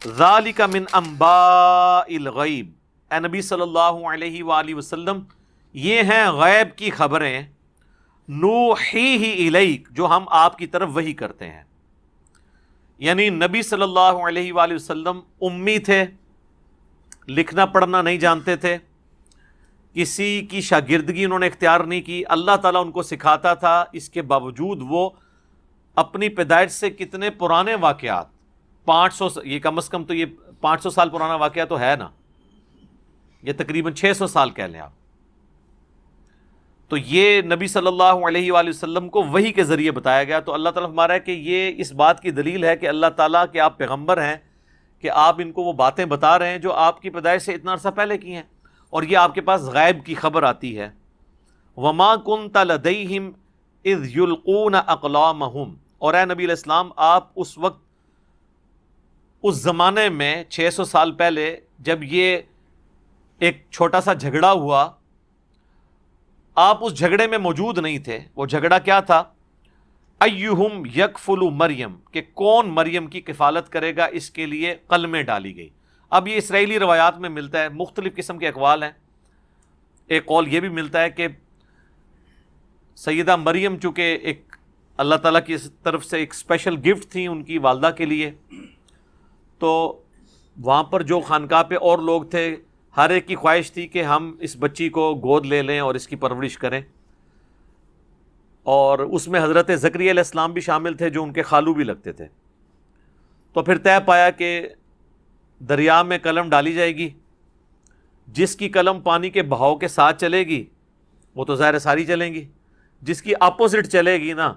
ذالک من انباء الغیب، اے نبی صلی اللہ علیہ وآلہ وسلم یہ ہیں غیب کی خبریں، نوحیہ الیک جو ہم آپ کی طرف وحی کرتے ہیں۔ یعنی نبی صلی اللہ علیہ وآلہ وسلم امی تھے، لکھنا پڑھنا نہیں جانتے تھے، کسی کی شاگردگی انہوں نے اختیار نہیں کی، اللہ تعالیٰ ان کو سکھاتا تھا، اس کے باوجود وہ اپنی پیدائش سے کتنے پرانے واقعات، 500 یہ کم از کم تو یہ 500 سال پرانا واقعہ تو ہے نا، یہ تقریباً 600 سال کہہ لیں آپ، تو یہ نبی صلی اللہ علیہ وآلہ وسلم کو وحی کے ذریعے بتایا گیا۔ تو اللہ تعالیٰ فرما رہا ہے کہ یہ اس بات کی دلیل ہے کہ اللہ تعالیٰ کے آپ پیغمبر ہیں، کہ آپ ان کو وہ باتیں بتا رہے ہیں جو آپ کی پیدائش سے اتنا عرصہ پہلے کی ہیں، اور یہ آپ کے پاس غیب کی خبر آتی ہے۔ وَمَا كُنْتَ لَدَيْهِمْ إِذْ يُلْقُونَ أَقْلَامَهُمْ، اور اے نبی علیہ السلام آپ اس وقت، اس زمانے میں 600 سال پہلے جب یہ ایک چھوٹا سا جھگڑا ہوا، آپ اس جھگڑے میں موجود نہیں تھے۔ وہ جھگڑا کیا تھا؟ ایہم یکفل مریم، کہ کون مریم کی کفالت کرے گا، اس کے لیے کلمے ڈالی گئی۔ اب یہ اسرائیلی روایات میں ملتا ہے، مختلف قسم کے اقوال ہیں۔ ایک قول یہ بھی ملتا ہے کہ سیدہ مریم چونکہ ایک اللہ تعالیٰ کی طرف سے ایک اسپیشل گفٹ تھی ان کی والدہ کے لیے، تو وہاں پر جو خانقاہ پہ اور لوگ تھے، ہر ایک کی خواہش تھی کہ ہم اس بچی کو گود لے لیں اور اس کی پرورش کریں، اور اس میں حضرت زکریا علیہ السلام بھی شامل تھے جو ان کے خالو بھی لگتے تھے۔ تو پھر طے پایا کہ دریا میں قلم ڈالی جائے گی، جس کی قلم پانی کے بہاؤ کے ساتھ چلے گی وہ تو ظاہر ساری چلیں گی، جس کی اپوزٹ چلے گی نا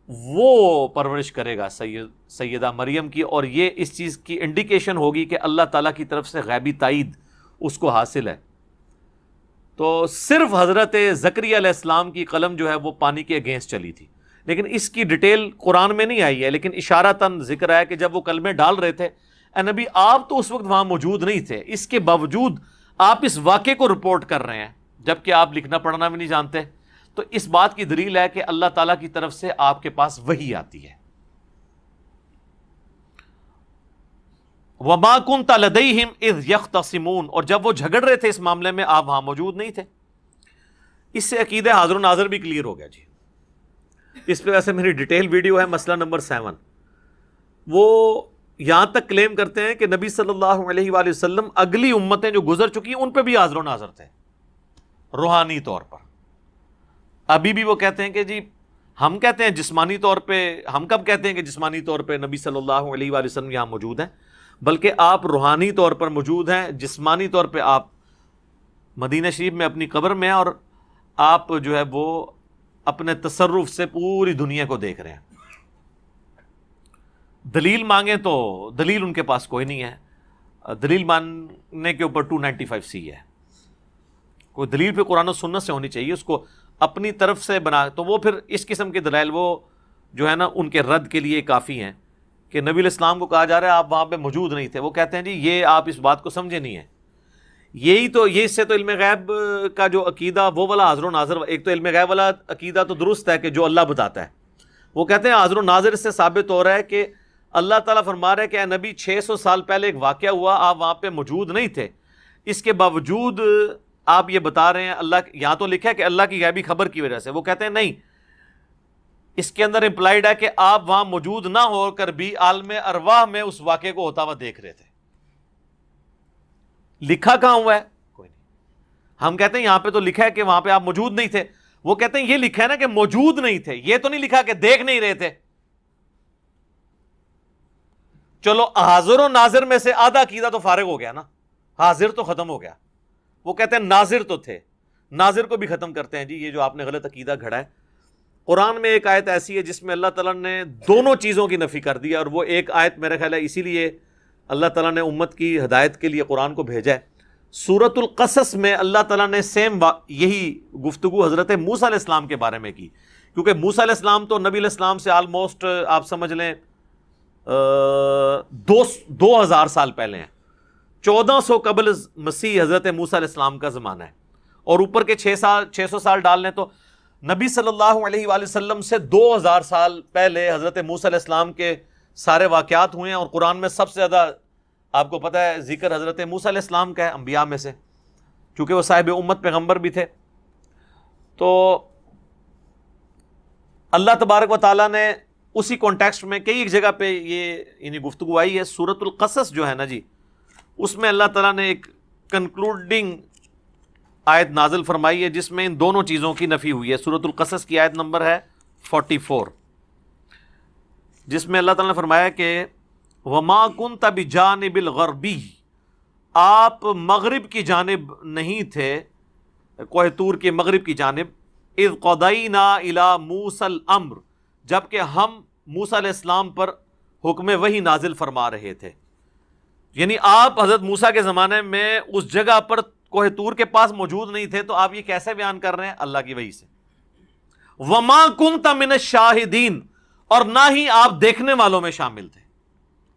وہ پرورش کرے گا سیدہ مریم کی، اور یہ اس چیز کی انڈیکیشن ہوگی کہ اللہ تعالیٰ کی طرف سے غیبی تائید اس کو حاصل ہے۔ تو صرف حضرت زکریا علیہ السلام کی قلم جو ہے وہ پانی کے اگینسٹ چلی تھی، لیکن اس کی ڈیٹیل قرآن میں نہیں آئی ہے، لیکن اشارتاً ذکر ہے کہ جب وہ کلمے ڈال رہے تھے، اے نبی آپ تو اس وقت وہاں موجود نہیں تھے، اس کے باوجود آپ اس واقعے کو رپورٹ کر رہے ہیں جبکہ آپ لکھنا پڑھنا بھی نہیں جانتے، تو اس بات کی دلیل ہے کہ اللہ تعالیٰ کی طرف سے آپ کے پاس وحی آتی ہے۔ وَمَا كُنْتَ لَدَيْهِمْ إِذْ يَخْتَصِمُونَ، اور جب وہ جھگڑ رہے تھے اس معاملے میں آپ وہاں موجود نہیں تھے۔ اس سے عقیدہ حاضر و ناظر بھی کلیئر ہو گیا جی۔ اس پہ ویسے میری ڈیٹیل ویڈیو ہے، مسئلہ نمبر 7۔ وہ یہاں تک کلیم کرتے ہیں کہ نبی صلی اللہ علیہ وآلہ وسلم اگلی امتیں جو گزر چکی ہیں ان پہ بھی حاضر و ناظر تھے روحانی طور پر۔ ابھی بھی وہ کہتے ہیں کہ جی ہم کہتے ہیں جسمانی طور پہ، ہم کب کہتے ہیں کہ جسمانی طور پہ نبی صلی اللہ علیہ وآلہ وسلم یہاں موجود ہیں، بلکہ آپ روحانی طور پر موجود ہیں، جسمانی طور پہ آپ مدینہ شریف میں اپنی قبر میں ہیں، اور آپ جو ہے وہ اپنے تصرف سے پوری دنیا کو دیکھ رہے ہیں۔ دلیل مانگیں تو دلیل ان کے پاس کوئی نہیں ہے، دلیل ماننے کے اوپر 295C ہے، کوئی دلیل پہ قرآن و سنت سے ہونی چاہیے، اس کو اپنی طرف سے بنا، تو وہ پھر اس قسم کے دلائل وہ جو ہے نا ان کے رد کے لیے کافی ہیں کہ نبی علیہ السلام کو کہا جا رہا ہے آپ وہاں پہ موجود نہیں تھے، وہ کہتے ہیں جی یہ آپ اس بات کو سمجھے نہیں ہیں، یہی تو یہ اس سے تو علم غیب کا جو عقیدہ وہ والا حاضر و ناظر، ایک تو علم غیب والا عقیدہ تو درست ہے کہ جو اللہ بتاتا ہے، وہ کہتے ہیں حاضر و ناظر اس سے ثابت ہو رہا ہے کہ اللہ تعالیٰ فرما رہا ہے کہ اے نبی 600 سال پہلے ایک واقعہ ہوا، آپ وہاں پہ موجود نہیں تھے، اس کے باوجود آپ یہ بتا رہے ہیں، اللہ یہاں تو لکھا ہے کہ اللہ کی غیبی خبر کی وجہ سے، وہ کہتے ہیں نہیں، اس کے اندر امپلائڈ ہے کہ آپ وہاں موجود نہ ہو کر بھی عالم ارواح میں اس واقعے کو ہوتا ہوا دیکھ رہے تھے۔ لکھا کہاں ہوا ہے؟ کوئی نہیں۔ ہم کہتے ہیں یہاں پہ تو لکھا ہے کہ وہاں پہ آپ موجود نہیں تھے، وہ کہتے ہیں یہ لکھا ہے نا کہ موجود نہیں تھے، یہ تو نہیں لکھا کہ دیکھ نہیں رہے تھے۔ چلو حاضر و ناظر میں سے آدھا عقیدہ تو فارغ ہو گیا نا، حاضر تو ختم ہو گیا، وہ کہتے ہیں ناظر تو تھے، ناظر کو بھی ختم کرتے ہیں جی، یہ جو آپ نے غلط عقیدہ گھڑا ہے۔ قرآن میں ایک آیت ایسی ہے جس میں اللہ تعالیٰ نے دونوں چیزوں کی نفی کر دیا، اور وہ ایک آیت میرا خیال ہے اسی لیے اللہ تعالیٰ نے امت کی ہدایت کے لیے قرآن کو بھیجا ہے۔ سورۃ القصص میں اللہ تعالیٰ نے سیم یہی گفتگو حضرت موسیٰ علیہ السلام کے بارے میں کی، کیونکہ موسیٰ علیہ السلام تو نبی علیہ السلام سے آلموسٹ آپ سمجھ لیں 2000 سال پہلے ہیں، 1400 قبل مسیح حضرت موسیٰ علیہ السلام کا زمانہ ہے، اور اوپر کے 600 سال ڈال لیں تو نبی صلی اللہ علیہ وآلہ وسلم سے 2000 سال پہلے حضرت موسیٰ علیہ السلام کے سارے واقعات ہوئے ہیں، اور قرآن میں سب سے زیادہ آپ کو پتہ ہے ذکر حضرت موسیٰ علیہ السلام کا ہے انبیاء میں سے، چونکہ وہ صاحب امت پیغمبر بھی تھے. تو اللہ تبارک و تعالیٰ نے اسی کانٹیکسٹ میں کئی ایک جگہ پہ یہ یعنی گفتگو آئی ہے. سورۃ القصص جو ہے نا جی، اس میں اللہ تعالیٰ نے ایک کنکلوڈنگ آیت نازل فرمائی ہے جس میں ان دونوں چیزوں کی نفی ہوئی ہے. سورۃ القصص کی آیت نمبر ہے 44، جس میں اللہ تعالیٰ نے فرمایا کہ وَمَا كُنْتَ بِجَانِبِ الْغَرْبِيِّ، آپ مغرب کی جانب نہیں تھے، کوہ طور کے مغرب کی جانب، اِذْ قَضَيْنَا إِلَى مُوسَى الْأَمْرِ، جبکہ ہم موسیٰ علیہ السلام پر حکم وحی نازل فرما رہے تھے. یعنی آپ حضرت موسیٰ کے زمانے میں اس جگہ پر کوہ طور کے پاس موجود نہیں تھے، تو آپ یہ کیسے بیان کر رہے ہیں؟ اللہ کی وحی سے. وَمَا كُنْتَ مِنَ الشَّاهِدِينَ، اور نہ ہی آپ دیکھنے والوں میں شامل تھے،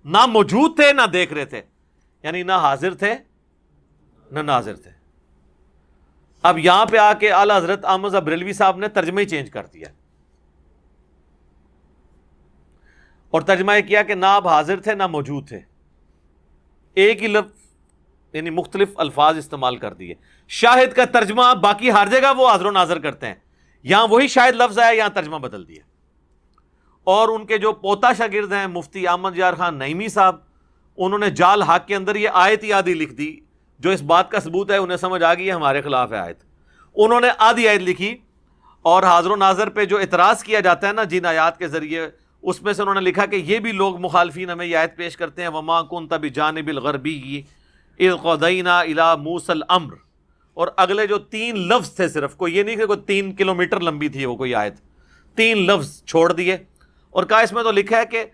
نہ موجود تھے نہ دیکھ رہے تھے، یعنی نہ حاضر تھے نہ ناظر تھے. اب یہاں پہ آ کے اعلیٰ حضرت احمد رضا بریلوی صاحب نے ترجمہ ہی چینج کر دیا، اور ترجمہ یہ کیا کہ نہ آپ حاضر تھے نہ موجود تھے. ایک ہی لفظ یعنی مختلف الفاظ استعمال کر دیے. شاہد کا ترجمہ باقی ہر جگہ وہ حاضر و ناظر کرتے ہیں، یہاں وہی شاہد لفظ آیا، یہاں ترجمہ بدل دیا. اور ان کے جو پوتا شاگرد ہیں مفتی احمد یار خان نعیمی صاحب، انہوں نے جال حق کے اندر یہ آیت ہی آدھی لکھ دی، جو اس بات کا ثبوت ہے. انہیں سمجھ آ گئی ہے ہمارے خلاف ہے آیت، انہوں نے آدھی آیت لکھی. اور حاضر و ناظر پہ جو اعتراض کیا جاتا ہے نا جن آیات کے ذریعے، اس میں سے انہوں نے لکھا کہ یہ بھی لوگ مخالفین ہمیں یہ آیت پیش کرتے ہیں وَمَا كُنْتَ بِجَانِبِ الْغَرْبِيِّ اِذْ قَضَيْنَا إِلَى مُوسَى الْأَمْرِ، اور اگلے جو 3 لفظ تھے، صرف کوئی یہ نہیں کہ کوئی 3 کلومیٹر لمبی تھی وہ کوئی آیت، 3 لفظ چھوڑ دیے اور کہا اس میں تو لکھا ہے کہ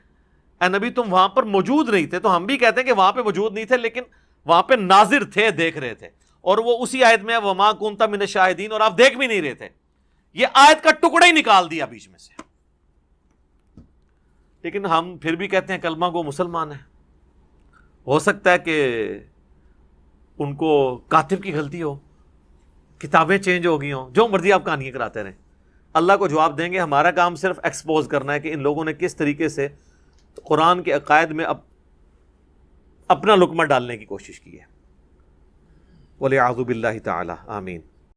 اے نبی تم وہاں پر موجود نہیں تھے. تو ہم بھی کہتے ہیں کہ وہاں پہ موجود نہیں تھے، لیکن وہاں پہ ناظر تھے، دیکھ رہے تھے. اور وہ اسی آیت میں وَمَا كُنْتَ مِنَ الشَّاهِدِينَ، اور آپ دیکھ بھی نہیں رہے تھے. یہ آیت کا ٹکڑا ہی نکال دیا بیچ میں سے. لیکن ہم پھر بھی کہتے ہیں کلمہ گو مسلمان ہیں. ہو سکتا ہے کہ ان کو کاتب کی غلطی ہو، کتابیں چینج ہو گئی ہوں، جو مرضی آپ کہانیاں کراتے رہیں، اللہ کو جواب دیں گے. ہمارا کام صرف ایکسپوز کرنا ہے کہ ان لوگوں نے کس طریقے سے قرآن کے عقائد میں اپنا لقمہ ڈالنے کی کوشش کی ہے. وَلِعَاذُ بِاللَّهِ تَعَالَى آمین.